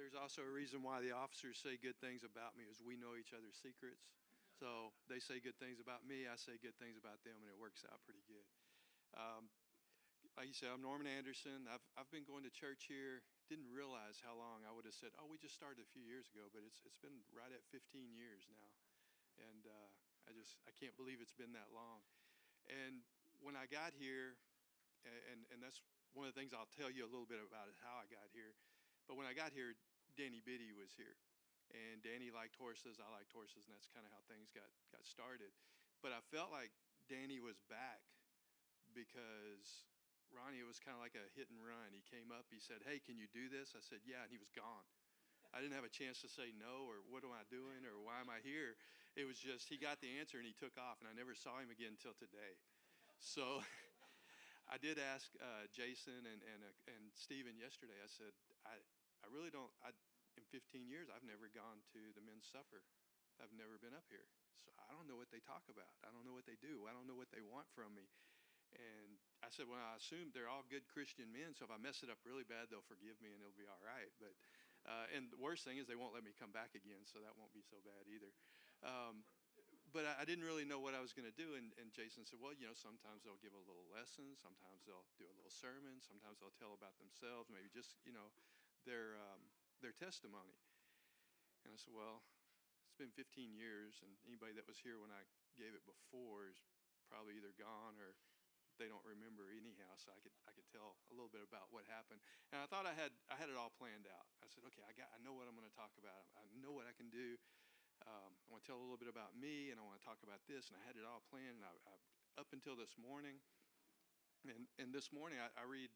there's also a reason why the officers say good things about me is we know each other's secrets. So they say good things about me, I say good things about them, and it works out pretty good. Like you said, I'm Norman Anderson. I've been going to church here. Didn't realize how long. I would have said, oh, we just started a few years ago, but it's been right at 15 years now. And I can't believe it's been that long. And when I got here, and that's one of the things I'll tell you a little bit about is how I got here. But when I got here, Danny Biddy was here. And Danny liked horses, I liked horses, and that's kind of how things got started. But I felt like Danny was back because Ronnie, it was kind of like a hit and run. He came up, he said, hey, can you do this? I said, yeah, and he was gone. I didn't have a chance to say no or what am I doing or why am I here? It was just he got the answer and he took off, and I never saw him again until today. So I did ask Jason and Stephen yesterday. I said, I really don't, in 15 years, I've never gone to the men's supper. I've never been up here. So I don't know what they talk about. I don't know what they do. I don't know what they want from me. And I said, well, I assume they're all good Christian men, so if I mess it up really bad, they'll forgive me and it'll be all right. But and the worst thing is they won't let me come back again, so that won't be so bad either. But I didn't really know what I was going to do, and Jason said, well, sometimes they'll give a little lesson, sometimes they'll do a little sermon, sometimes they'll tell about themselves, maybe just, their testimony. And I said, well, it's been 15 years, and anybody that was here when I gave it before is probably either gone or they don't remember anyhow, so I could tell a little bit about what happened. And I thought I had it all planned out. I said, okay, I know what I'm going to talk about. I know what I can do. I want to tell a little bit about me, and I want to talk about this, and I had it all planned. And I up until this morning, and this morning I read.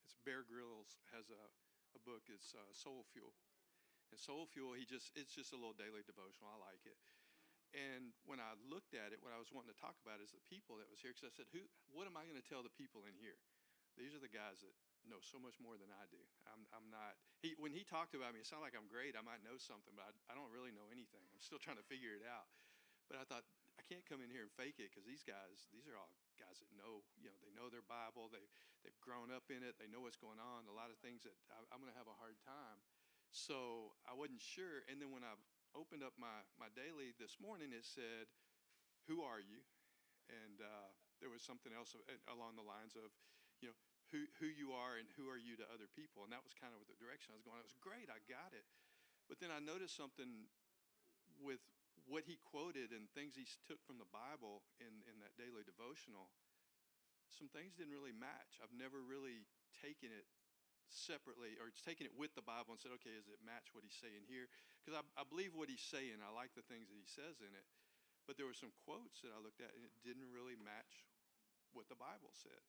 It's Bear Grylls has a book. It's Soul Fuel, and Soul Fuel. It's just a little daily devotional. I like it. And when I looked at it, what I was wanting to talk about is the people that was here. Because I said, what am I going to tell the people in here? These are the guys that know so much more than I do. I'm not. When he talked about me, it sounded like I'm great. I might know something, but I don't really know anything. I'm still trying to figure it out. But I thought, I can't come in here and fake it because these are all guys that know, they know their Bible. They've grown up in it. They know what's going on. A lot of things that I'm going to have a hard time. So I wasn't sure. And then when I opened up my daily this morning, it said, who are you? And there was something else along the lines of, who you are and who are you to other people. And that was kind of the direction I was going. It was great. I got it. But then I noticed something with what he quoted and things he took from the Bible in that daily devotional. Some things didn't really match. I've never really taken it separately or taken it with the Bible and said, okay, does it match what he's saying here? Because I believe what he's saying. I like the things that he says in it. But there were some quotes that I looked at and it didn't really match what the Bible said.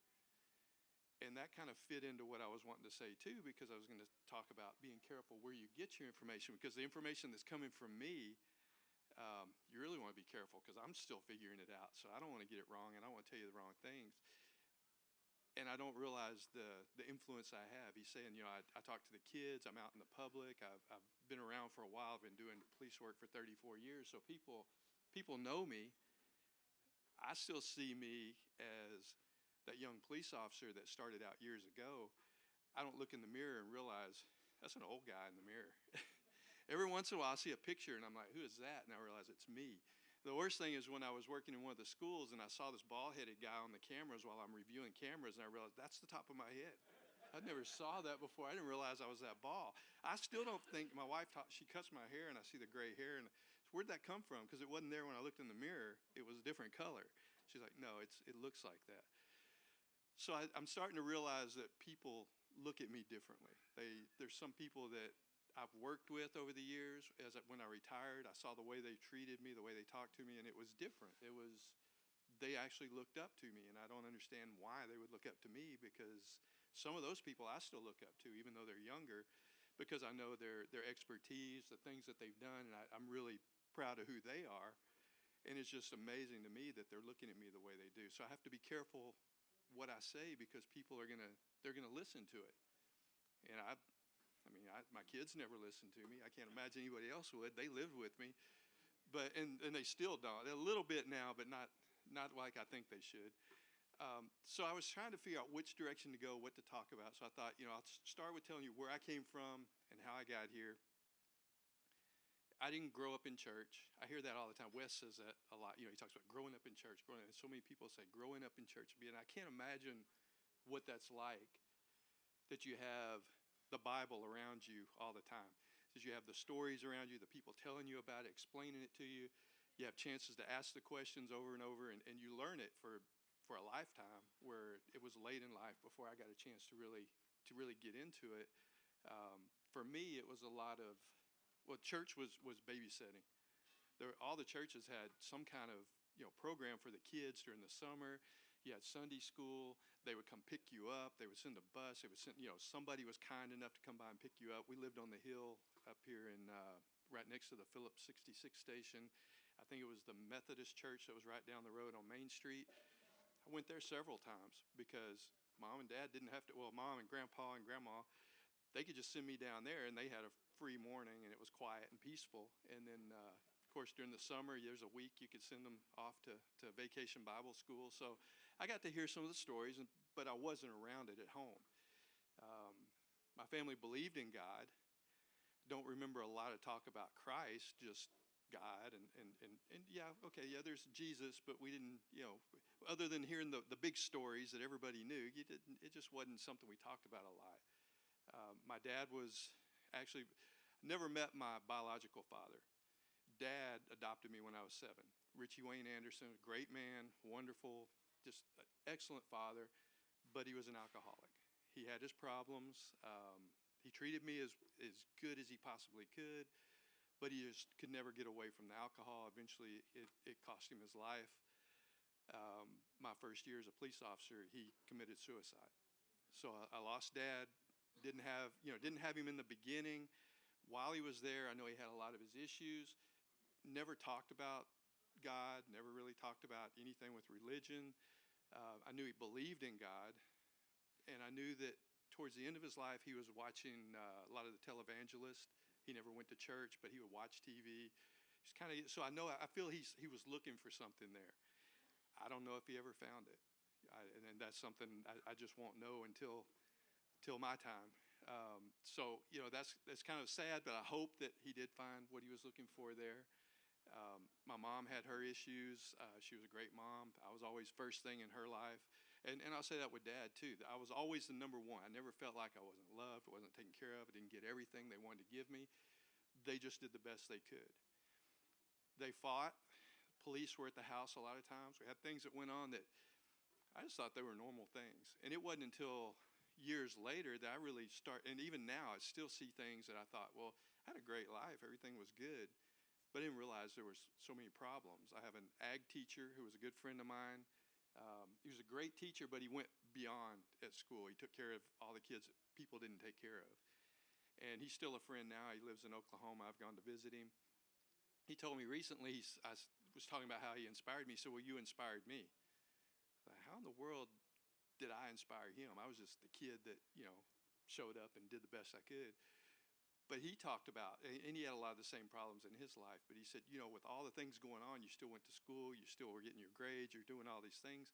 And that kind of fit into what I was wanting to say too, because I was going to talk about being careful where you get your information, because the information that's coming from me, you really want to be careful because I'm still figuring it out. So I don't want to get it wrong, and I don't want to tell you the wrong things. And I don't realize the influence I have. He's saying, I talk to the kids. I'm out in the public. I've been around for a while. I've been doing police work for 34 years. So people know me. I still see me as that young police officer that started out years ago. I don't look in the mirror and realize that's an old guy in the mirror. Every once in a while, I see a picture, and I'm like, who is that? And I realize it's me. The worst thing is when I was working in one of the schools, and I saw this bald-headed guy on the cameras while I'm reviewing cameras, and I realized that's the top of my head. I never saw that before. I didn't realize I was that bald. I still don't think, my wife, she cuts my hair, and I see the gray hair, and where'd that come from? Because it wasn't there when I looked in the mirror. It was a different color. She's like, no, it looks like that. So I'm starting to realize that people look at me differently. There's some people that I've worked with over the years. When I retired, I saw the way they treated me, the way they talked to me, and it was different. They actually looked up to me, and I don't understand why they would look up to me, because some of those people I still look up to, even though they're younger, because I know their expertise, the things that they've done, and I'm really proud of who they are. And it's just amazing to me that they're looking at me the way they do. So I have to be careful what I say, because people are gonna listen to it. And my kids never listened to me. I can't imagine anybody else would. They lived with me, but and they still don't. A little bit now, but not like I think they should. So I was trying to figure out which direction to go, what to talk about. So I thought, I'll start with telling you where I came from and how I got here. I didn't grow up in church. I hear that all the time. Wes says that a lot. He talks about growing up in church. And so many people say growing up in church. And I can't imagine what that's like, that you have the Bible around you all the time. That you have the stories around you, the people telling you about it, explaining it to you. You have chances to ask the questions over and over, and you learn it for a lifetime, where it was late in life before I got a chance to really get into it. For me, it was a lot of, church was babysitting. All the churches had some kind of program for the kids during the summer. You had Sunday school. They would come pick you up. They would send a bus. They would send somebody was kind enough to come by and pick you up. We lived on the hill up here in right next to the Phillips 66 station. I think it was the Methodist church that was right down the road on Main Street. I went there several times because mom and dad didn't have to. Well, mom and grandpa and grandma, they could just send me down there, and they had a free morning, and it was quiet and peaceful. And then, of course, during the summer, there's a week you could send them off to vacation Bible school. So I got to hear some of the stories, but I wasn't around it at home. My family believed in God. Don't remember a lot of talk about Christ, just God. And yeah, okay, yeah, there's Jesus, but we didn't, other than hearing the big stories that everybody knew, it just wasn't something we talked about a lot. My dad was actually never met my biological father. Dad adopted me when I was 7. Richie Wayne Anderson, great man, wonderful, just excellent father, but he was an alcoholic. He had his problems. He treated me as good as he possibly could, but he just could never get away from the alcohol. Eventually, it cost him his life. My first year as a police officer, he committed suicide. So I lost Dad. Didn't have him in the beginning. While he was there, I know he had a lot of his issues. Never talked about God. Never really talked about anything with religion. I knew he believed in God, and I knew that towards the end of his life, he was watching a lot of the televangelists. He never went to church, but he would watch TV. So I feel he was looking for something there. I don't know if he ever found it, and that's something I just won't know until my time. So that's kind of sad, but I hope that he did find what he was looking for there. My mom had her issues. She was a great mom. I was always first thing in her life. And I'll say that with Dad, too. I was always the number one. I never felt like I wasn't loved, wasn't taken care of. I didn't get everything they wanted to give me. They just did the best they could. They fought. Police were at the house a lot of times. We had things that went on that I just thought they were normal things. And it wasn't until years later that I really and even now I still see things that I thought, well, I had a great life. Everything was good. But I didn't realize there was so many problems. I have an ag teacher who was a good friend of mine. He was a great teacher, but he went beyond at school. He took care of all the kids that people didn't take care of. And he's still a friend now. He lives in Oklahoma. I've gone to visit him. He told me recently, I was talking about how he inspired me. So, well, you inspired me. How in the world did I inspire him? I was just the kid that, showed up and did the best I could. But he talked about, and he had a lot of the same problems in his life, but he said, with all the things going on, you still went to school, you still were getting your grades, you're doing all these things.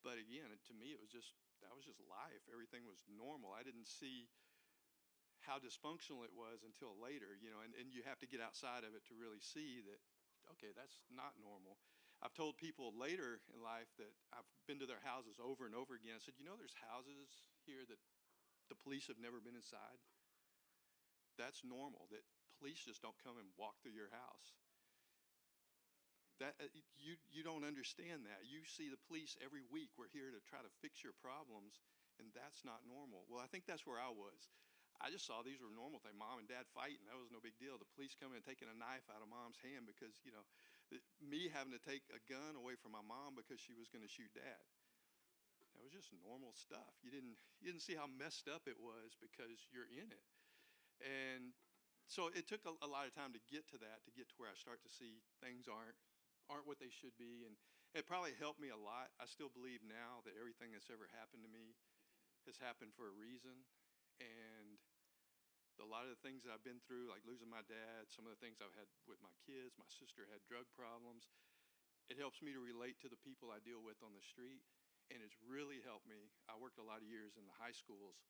But again, to me, that was just life. Everything was normal. I didn't see how dysfunctional it was until later, and you have to get outside of it to really see that, okay, that's not normal. I've told people later in life that I've been to their houses over and over again. I said, there's houses here that the police have never been inside. That's normal, that police just don't come and walk through your house. That you don't understand that. You see the police every week. We're here to try to fix your problems, and that's not normal. Well, I think that's where I was. I just saw these were normal things. Mom and Dad fighting, that was no big deal. The police coming and taking a knife out of Mom's hand because, me having to take a gun away from my mom because she was going to shoot Dad. That was just normal stuff. You didn't see how messed up it was because you're in it. And so it took a lot of time to get to where I start to see things aren't what they should be. And it probably helped me a lot. I still believe now that everything that's ever happened to me has happened for a reason. And a lot of the things that I've been through, like losing my dad, some of the things I've had with my kids, my sister had drug problems, it helps me to relate to the people I deal with on the street. And it's really helped me. I worked a lot of years in the high schools.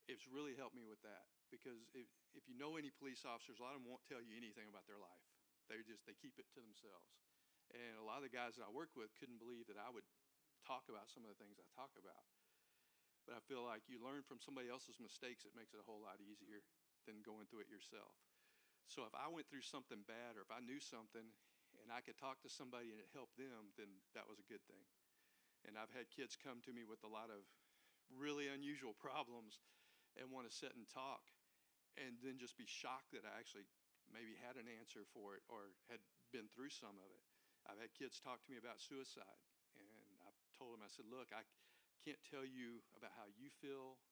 It's really helped me with that, because if you know any police officers, a lot of them won't tell you anything about their life. They keep it to themselves. And a lot of the guys that I worked with couldn't believe that I would talk about some of the things I talk about. But I feel like you learn from somebody else's mistakes, it makes it a whole lot easier than going through it yourself. So if I went through something bad, or if I knew something and I could talk to somebody and it helped them, then that was a good thing. And I've had kids come to me with a lot of really unusual problems and want to sit and talk, and then just be shocked that I actually maybe had an answer for it or had been through some of it. I've had kids talk to me about suicide, and I've told them, I said, look, I can't tell you about how you feel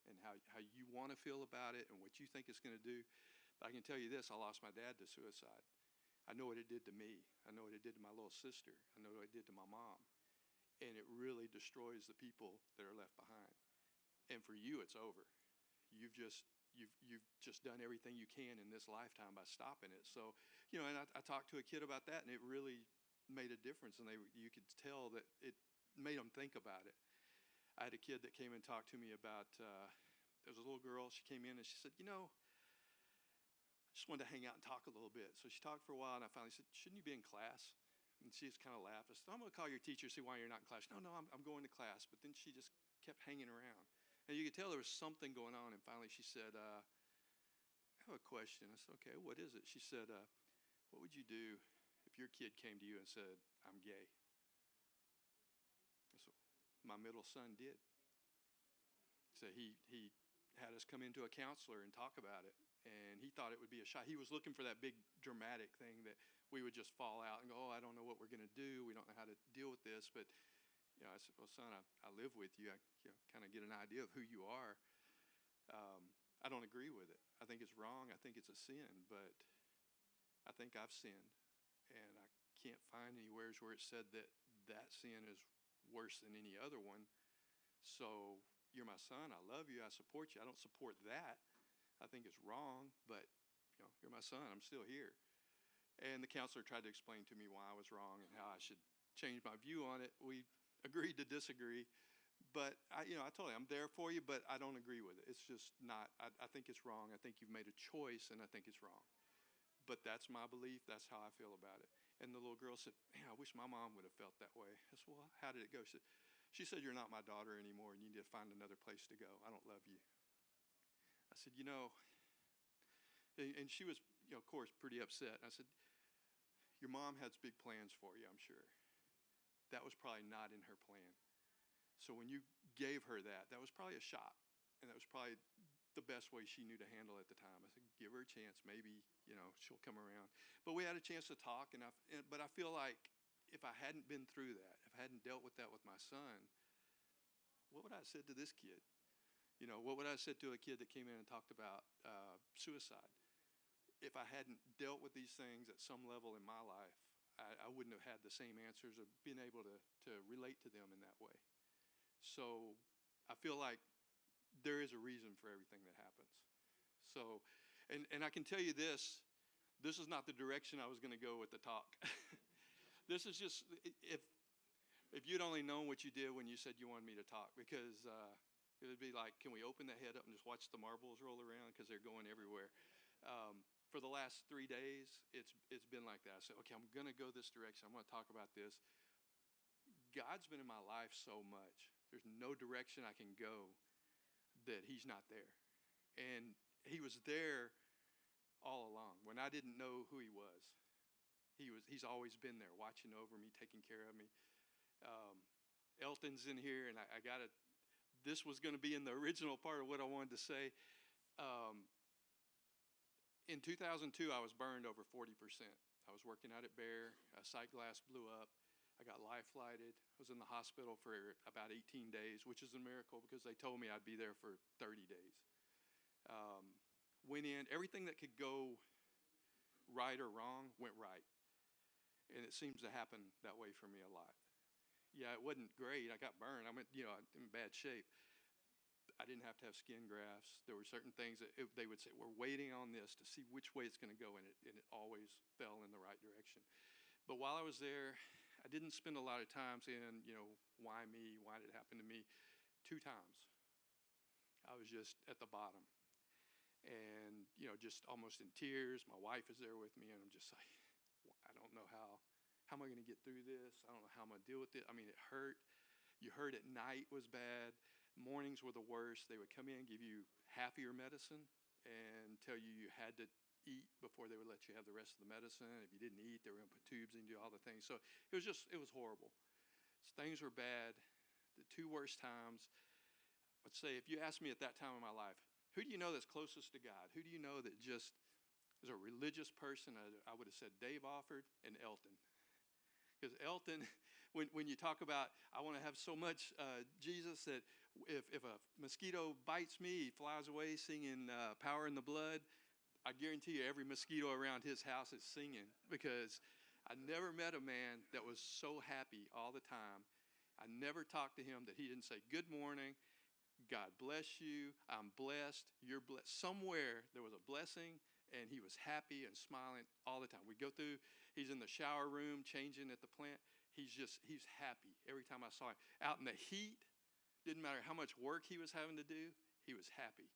and how you want to feel about it and what you think it's going to do, but I can tell you this: I lost my dad to suicide. I know what it did to me. I know what it did to my little sister. I know what it did to my mom. And it really destroys the people that are left behind. And for you, it's over. You've just done everything you can in this lifetime by stopping it. So, and I talked to a kid about that, and it really made a difference. And you could tell that it made them think about it. I had a kid that came and talked to me about, there was a little girl. She came in and she said, I just wanted to hang out and talk a little bit. So she talked for a while, and I finally said, shouldn't you be in class? And she just kind of laughed. I said, I'm going to call your teacher, see why you're not in class. No, I'm going to class. But then she just kept hanging around. And you could tell there was something going on. And finally she said, I have a question. I said, okay, what is it? She said, what would you do if your kid came to you and said, I'm gay? So my middle son did. So he had us come into a counselor and talk about it. And he thought it would be a shock. He was looking for that big dramatic thing that we would just fall out and go, oh, I don't know what we're going to do. We don't know how to deal with this. But I said, well, son, I live with you. I kind of get an idea of who you are. I don't agree with it. I think it's wrong. I think it's a sin. But I think I've sinned. And I can't find anywhere where it said that sin is worse than any other one. So you're my son. I love you. I support you. I don't support that. I think it's wrong, but you're my son. I'm still here. And the counselor tried to explain to me why I was wrong and how I should change my view on it. We agreed to disagree, but I told him, I'm there for you, but I don't agree with it. It's just not. I think it's wrong. I think you've made a choice, and I think it's wrong. But that's my belief. That's how I feel about it. And the little girl said, man, I wish my mom would have felt that way. I said, well, how did it go? She said, you're not my daughter anymore, and you need to find another place to go. I don't love you. I said, and she was, of course, pretty upset. I said, your mom has big plans for you, I'm sure. That was probably not in her plan. So when you gave her that was probably a shot. And that was probably the best way she knew to handle it at the time. I said, give her a chance. Maybe, she'll come around. But we had a chance to talk. But I feel like if I hadn't been through that, if I hadn't dealt with that with my son, what would I have said to this kid? What would I have said to a kid that came in and talked about suicide? If I hadn't dealt with these things at some level in my life, I wouldn't have had the same answers or been able to relate to them in that way. So I feel like there is a reason for everything that happens. So, and I can tell you this is not the direction I was going to go with the talk. This is just, if you'd only known what you did when you said you wanted me to talk, because it would be like, can we open the head up and just watch the marbles roll around, because they're going everywhere. For the last 3 days, it's been like that. I said, okay, I'm going to go this direction. I'm going to talk about this. God's been in my life so much. There's no direction I can go that he's not there. And he was there all along. When I didn't know who he was, he's always been there, watching over me, taking care of me. Elton's in here, and I got to, this was going to be in the original part of what I wanted to say. In 2002, I was burned over 40%. I was working out at Bear. A sight glass blew up. I got life flighted. I was in the hospital for about 18 days, which is a miracle because they told me I'd be there for 30 days. Went in. Everything that could go right or wrong went right. And it seems to happen that way for me a lot. Yeah, it wasn't great. I got burned. I'm in bad shape. I didn't have to have skin grafts. There were certain things that they would say, we're waiting on this to see which way it's going to go, and it always fell in the right direction. But while I was there, I didn't spend a lot of time saying, why me? Why did it happen to me? 2 times. I was just at the bottom. And, just almost in tears. My wife is there with me, and I'm just like, I don't know how am I going to get through this? I don't know how I'm going to deal with it. I mean, it hurt. You heard at night was bad. Mornings were the worst. They would come in, give you half of your medicine, and tell you had to eat before they would let you have the rest of the medicine. If you didn't eat, they were going to put tubes in you, all the things. So it was horrible. So things were bad. The two worst times, let's say, if you asked me at that time in my life, who do you know that's closest to God? Who do you know that just is a religious person? I would have said Dave Offord and Elton. Because Elton, when you talk about, I want to have so much Jesus that if a mosquito bites me, he flies away singing Power in the Blood. I guarantee you every mosquito around his house is singing, because I never met a man that was so happy all the time. I never talked to him that he didn't say, good morning, God bless you, I'm blessed, you're blessed. Somewhere there was a blessing, and he was happy and smiling all the time. We go through, he's in the shower room changing at the plant. He's happy every time I saw him. Out in the heat, didn't matter how much work he was having to do, he was happy.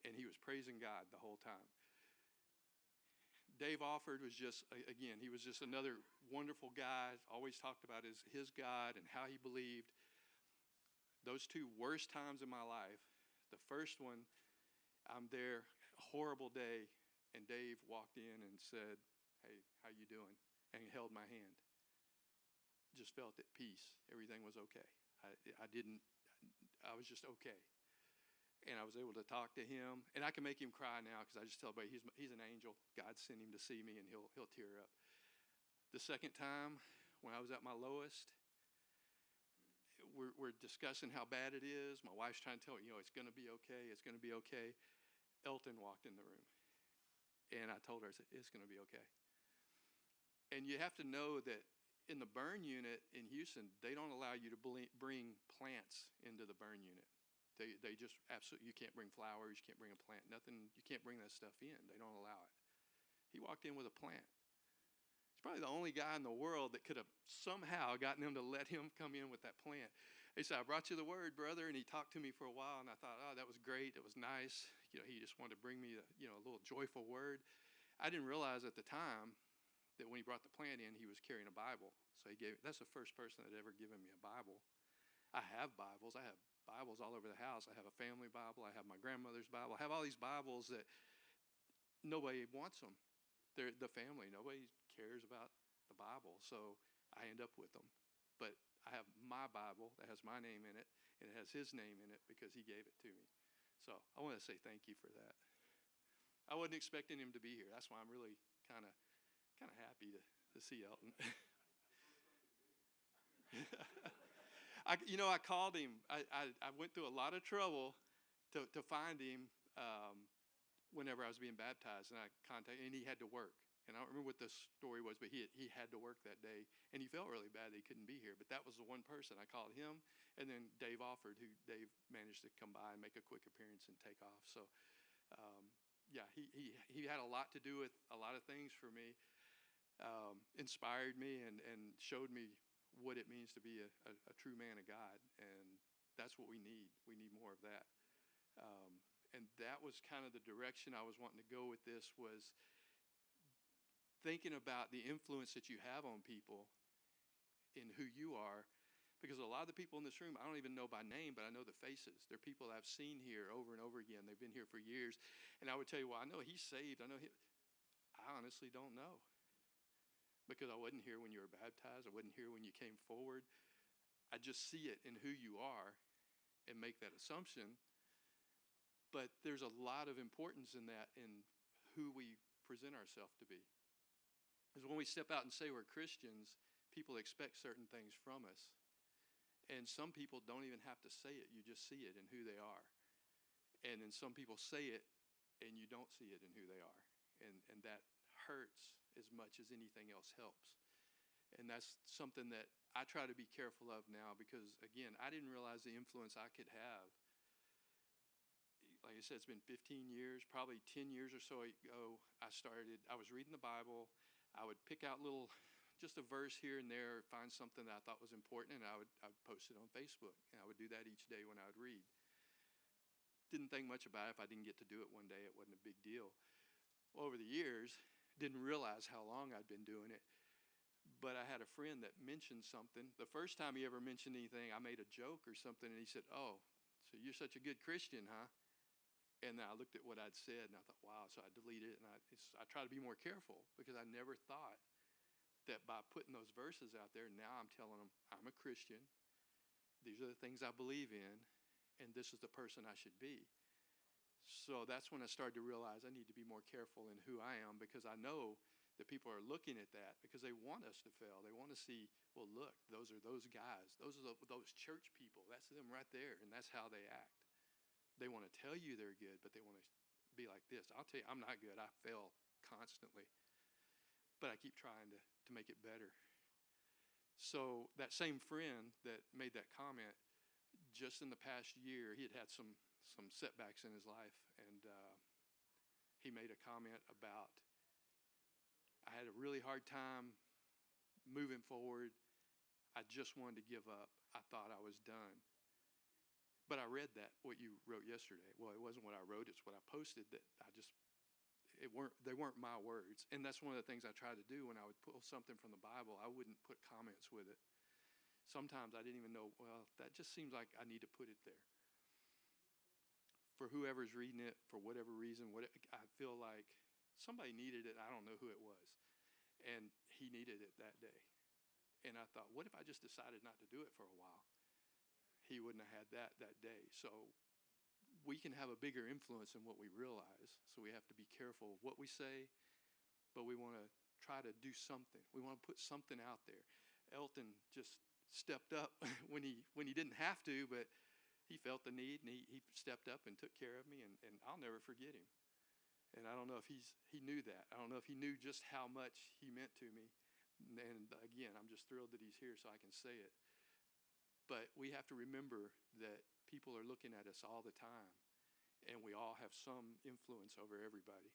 And he was praising God the whole time. Dave Offord was he was just another wonderful guy. Always talked about his God and how he believed. Those two worst times in my life, the first one, I'm there, a horrible day, and Dave walked in and said, hey, how you doing? And he held my hand. Just felt at peace. Everything was okay. I was just okay. And I was able to talk to him. And I can make him cry now, because I just tell everybody he's an angel. God sent him to see me, and he'll tear up. The second time, when I was at my lowest, we're discussing how bad it is. My wife's trying to tell me, it's going to be okay. It's going to be okay. Elton walked in the room. And I told her, I said, it's going to be okay. And you have to know that in the burn unit in Houston, they don't allow you to bring plants into the burn unit. They just absolutely, you can't bring flowers, you can't bring a plant, nothing, you can't bring that stuff in. They don't allow it. He walked in with a plant. He's probably the only guy in the world that could have somehow gotten them to let him come in with that plant. He said, I brought you the word, brother. And he talked to me for a while, and I thought, oh, that was great. It was nice. He just wanted to bring me a little joyful word. I didn't realize at the time that when he brought the plant in, he was carrying a Bible. So that's the first person that had ever given me a Bible. I have Bibles. I have Bibles all over the house. I have a family Bible. I have my grandmother's Bible. I have all these Bibles that nobody wants them. They're the family. Nobody cares about the Bible. So I end up with them. But I have my Bible that has my name in it, and it has his name in it because he gave it to me. So I want to say thank you for that. I wasn't expecting him to be here. That's why I'm really kind of happy to see Elton. I called him. I went through a lot of trouble to find him whenever I was being baptized, and I contacted him, and he had to work. And I don't remember what the story was, but he had to work that day, and he felt really bad that he couldn't be here. But that was the one person. I called him, and then Dave Offord, who Dave managed to come by and make a quick appearance and take off. So, he had a lot to do with a lot of things for me, inspired me, and showed me what it means to be a true man of God, and that's what we need. We need more of that. And that was kind of the direction I was wanting to go with this, was thinking about the influence that you have on people in who you are, because a lot of the people in this room, I don't even know by name, but I know the faces. They're people I've seen here over and over again. They've been here for years. And I would tell you, well, I know he's saved. I honestly don't know, because I wasn't here when you were baptized. I wasn't here when you came forward. I just see it in who you are and make that assumption. But there's a lot of importance in that, in who we present ourselves to be. Because when we step out and say we're Christians, people expect certain things from us. And some people don't even have to say it. You just see it in who they are. And then some people say it, and you don't see it in who they are. And that hurts as much as anything else helps. And that's something that I try to be careful of now, because, again, I didn't realize the influence I could have. Like I said, it's been 15 years, probably 10 years or so ago, I was reading the Bible. I would pick out just a verse here and there, find something that I thought was important, and I would post it on Facebook. And I would do that each day when I would read. didn't think much about it. If I didn't get to do it one day, it wasn't a big deal. Well, over the years, didn't realize how long I'd been doing it. But I had a friend that mentioned something. The first time he ever mentioned anything, I made a joke or something, and he said, "Oh, so you're such a good Christian, huh?" And then I looked at what I'd said, and I thought, wow. So I deleted it, and I try to be more careful, because I never thought that by putting those verses out there, now I'm telling them I'm a Christian. These are the things I believe in, and this is the person I should be. So that's when I started to realize I need to be more careful in who I am, because I know that people are looking at that because they want us to fail. They want to see, well, look, those are those guys. Those are those church people. That's them right there, and that's how they act. They want to tell you they're good, but they want to be like this. I'll tell you, I'm not good. I fail constantly, but I keep trying to make it better. So that same friend that made that comment, just in the past year, he had some setbacks in his life, and he made a comment about, I had a really hard time moving forward. I just wanted to give up. I thought I was done. But I read what you wrote yesterday. Well, it wasn't what I wrote, it's what I posted, that they weren't my words. And that's one of the things I tried to do when I would pull something from the Bible. I wouldn't put comments with it. Sometimes I didn't even know, well, that just seems like I need to put it there. For whoever's reading it, for whatever reason, I feel like somebody needed it. I don't know who it was. And he needed it that day. And I thought, what if I just decided not to do it for a while? He wouldn't have had that day. So we can have a bigger influence than what we realize. So we have to be careful of what we say, but we want to try to do something. We want to put something out there. Elton just stepped up when he didn't have to, but he felt the need, and he stepped up and took care of me, and I'll never forget him. And I don't know if he knew that. I don't know if he knew just how much he meant to me. And again, I'm just thrilled that he's here so I can say it. But we have to remember that people are looking at us all the time, and we all have some influence over everybody.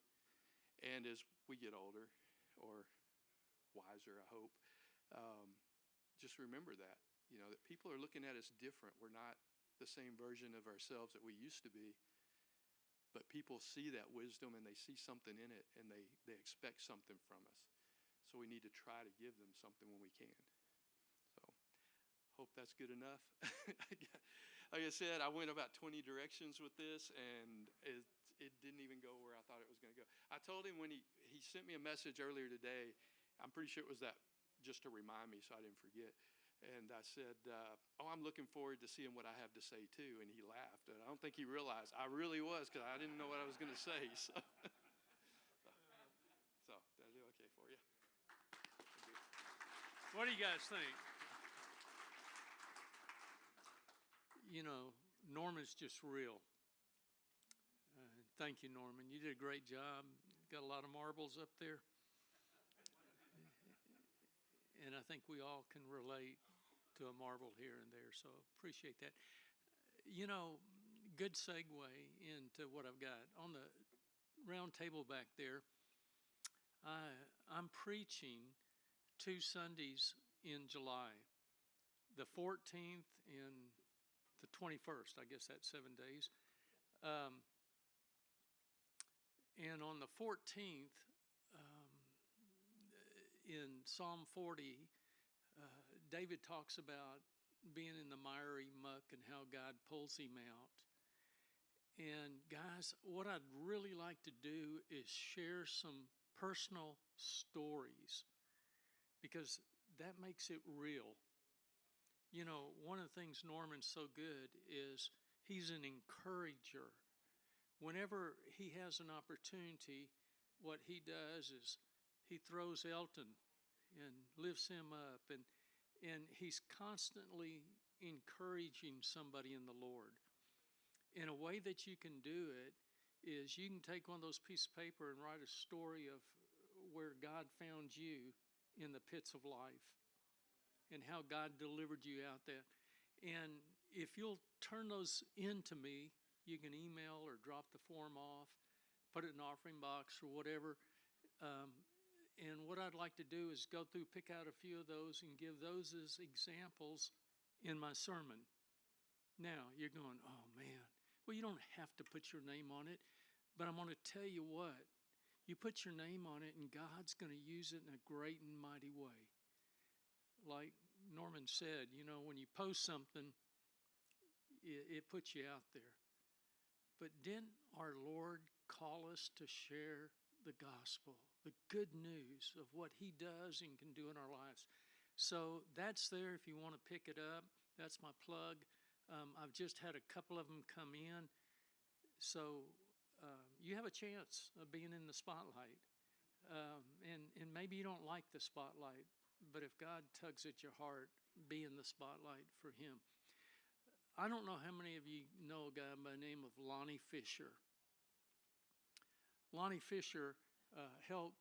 And as we get older, or wiser, I hope, just remember that, that people are looking at us different. We're not the same version of ourselves that we used to be, but people see that wisdom, and they see something in it, and they expect something from us. So we need to try to give them something when we can. Hope that's good enough. Like I said, I went about 20 directions with this, and it didn't even go where I thought it was going to go. I told him when he sent me a message earlier today, I'm pretty sure it was that just to remind me so I didn't forget. And I said, I'm looking forward to seeing what I have to say too. And he laughed. And I don't think he realized I really was, because I didn't know what I was going to say. So did I do okay for you? What do you guys think? Norman's just real. Thank you, Norman. You did a great job. Got a lot of marbles up there. And I think we all can relate to a marble here and there, so appreciate that. Good segue into what I've got. On the round table back there, I'm preaching 2 Sundays in July, the 14th and the 21st. I guess that's 7 days. And on the 14th, in Psalm 40, David talks about being in the miry muck and how God pulls him out. And guys, what I'd really like to do is share some personal stories, because that makes it real. One of the things Norman's so good is he's an encourager. Whenever he has an opportunity, what he does is he throws Elton and lifts him up, and he's constantly encouraging somebody in the Lord. And a way that you can do it is you can take one of those pieces of paper and write a story of where God found you in the pits of life and how God delivered you out there. And if you'll turn those into me, you can email or drop the form off, put it in an offering box or whatever. And what I'd like to do is go through, pick out a few of those and give those as examples in my sermon. Now, you're going, oh man, Well, you don't have to put your name on it, but I'm going to tell you what. You put your name on it, and God's going to use it in a great and mighty way. Like Norman said, when you post something, it puts you out there. But didn't our Lord call us to share the gospel, the good news of what he does and can do in our lives? So that's there if you want to pick it up. That's my plug. I've just had a couple of them come in. So you have a chance of being in the spotlight. And maybe you don't like the spotlight, but if God tugs at your heart, be in the spotlight for him. I don't know how many of you know a guy by the name of Lonnie Fisher. Lonnie Fisher helped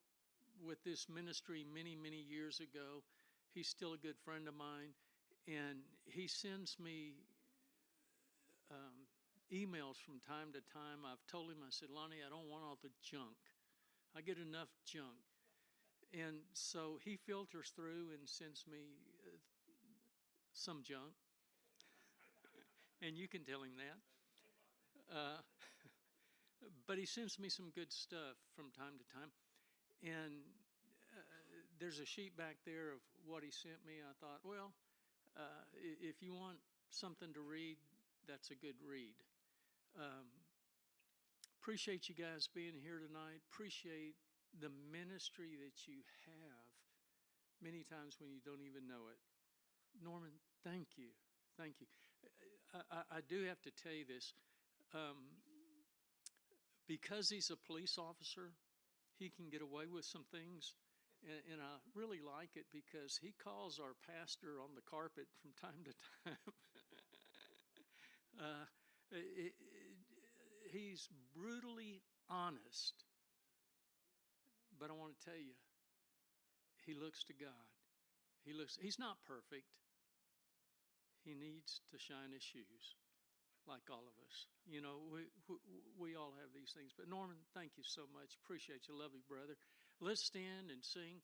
with this ministry many, many years ago. He's still a good friend of mine, and he sends me emails from time to time. I've told him, I said, Lonnie, I don't want all the junk. I get enough junk. And so he filters through and sends me some junk. And you can tell him that. But he sends me some good stuff from time to time. And there's a sheet back there of what he sent me. I thought, well, if you want something to read, that's a good read. Appreciate you guys being here tonight. Appreciate the ministry that you have many times when you don't even know it. Norman, thank you. Thank you. I do have to tell you this. Because he's a police officer, he can get away with some things. And I really like it because he calls our pastor on the carpet from time to time. He's brutally honest. But I want to tell you, he looks to God. He's not perfect. He needs to shine his shoes like all of us. We all have these things. But Norman, thank you so much. Appreciate you. Love you, brother. Let's stand and sing.